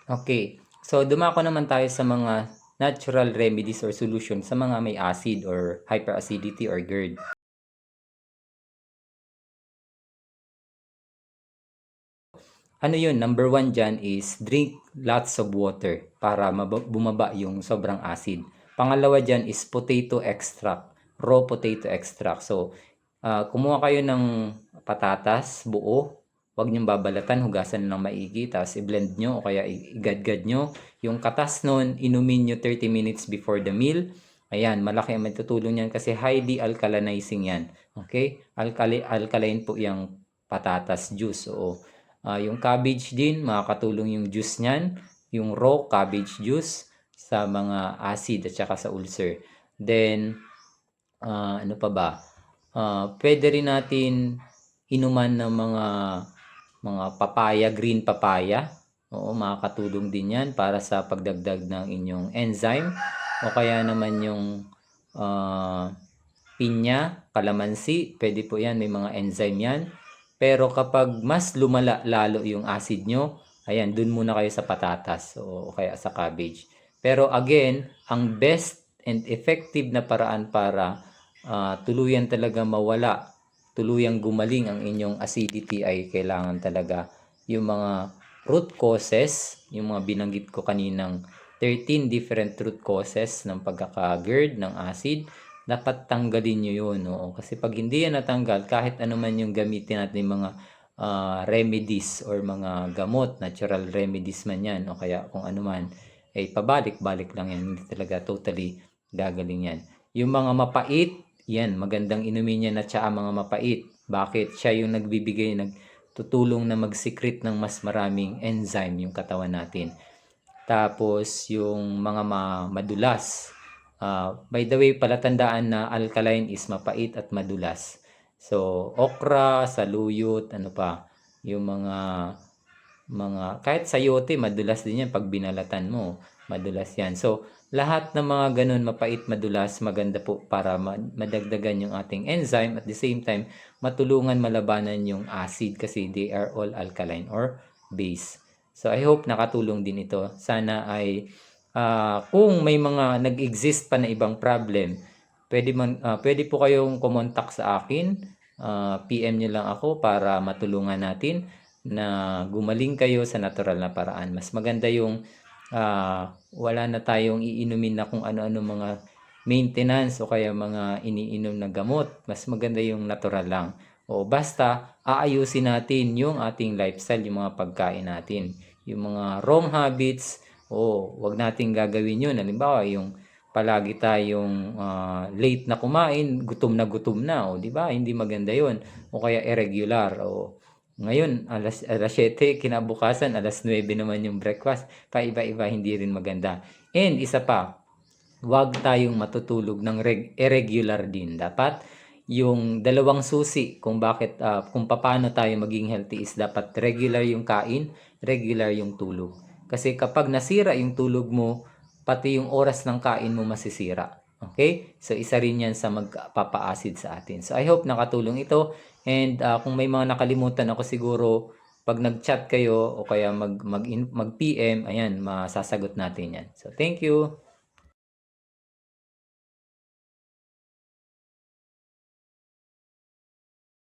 Okay. So, dumako naman tayo sa mga natural remedies or solution sa mga may acid or hyperacidity or GERD. Ano yun? Number one dyan is drink lots of water para bumaba yung sobrang acid. Pangalawa dyan is potato extract, raw potato extract. So, kumuha kayo ng patatas, buo. Huwag niyong babalatan, hugasan lang maigi, tapos i-blend nyo o kaya igadgad nyo. Yung katas nun, inumin nyo 30 minutes before the meal. Ayan, malaki ang matutulong yan kasi highly alkalinizing yan. Okay? Alkaline po yung patatas juice. Oo. Yung cabbage din, makakatulong yung juice niyan, yung raw cabbage juice sa mga acid at saka sa ulcer. Then, ano pa ba? Pwede rin natin inuman ng mga papaya, green papaya. Oo, makakatulong din yan para sa pagdagdag ng inyong enzyme. O kaya naman yung pinya, kalamansi, pwede po yan, may mga enzyme yan. Pero kapag mas lumala lalo yung acid nyo, ayan, dun muna kayo sa patatas o kaya sa cabbage. Pero again, ang best and effective na paraan para tuluyan talaga mawala, tuluyang gumaling ang inyong acidity ay kailangan talaga yung mga root causes, yung mga binanggit ko kaninang 13 different root causes ng pagkaka-GERD, ng acid, dapat tanggalin nyo yun. Oo. Kasi pag hindi yan natanggal, kahit ano man yung gamitin natin mga remedies or mga gamot, natural remedies man yan, o kaya kung ano man, eh pabalik-balik lang yan. Hindi talaga totally gagaling yan. Yung mga mapait, yan, magandang inumin yan at saka mga mapait. Bakit? Siya yung nagbibigay, nagtutulong na mag-secrete ng mas maraming enzyme yung katawan natin. Tapos yung mga madulas. By the way, palatandaan na alkaline is mapait at madulas. So, okra, saluyot, ano pa, yung kahit sayote, madulas din yan pag binalatan mo. Madulas yan. So, lahat ng mga ganun, mapait, madulas, maganda po para madagdagan yung ating enzyme. At the same time, matulungan malabanan yung acid kasi they are all alkaline or base. So, I hope nakatulong din ito. Sana ay kung may mga nag-exist pa na ibang problem, pwede po kayong kumontak sa akin. PM nyo lang ako para matulungan natin na gumaling kayo sa natural na paraan. Mas maganda yung wala na tayong iinumin na kung ano-ano mga maintenance o kaya mga iniinom na gamot. Mas maganda yung natural lang. O basta aayusin natin yung ating lifestyle, yung mga pagkain natin. Yung mga wrong habits, wag nating gagawin yun. Halimbawa, yung palagi tayong late na kumain, gutom na, di ba? Hindi maganda 'yon. O kaya irregular o ngayon alas 7, kinabukasan alas 9 naman yung breakfast. Paiba-iba, hindi rin maganda. And isa pa, wag tayong matutulog ng irregular din. Dapat yung dalawang susi kung bakit kung paano tayo maging healthy is dapat regular yung kain, regular yung tulog. Kasi kapag nasira yung tulog mo, pati yung oras ng kain mo masisira. Okay? So, isa rin yan sa magpapa-acid sa atin. So, I hope nakatulong ito. And kung may mga nakalimutan ako siguro, pag nag-chat kayo o kaya mag-PM, ayan, masasagot natin yan. So, thank you.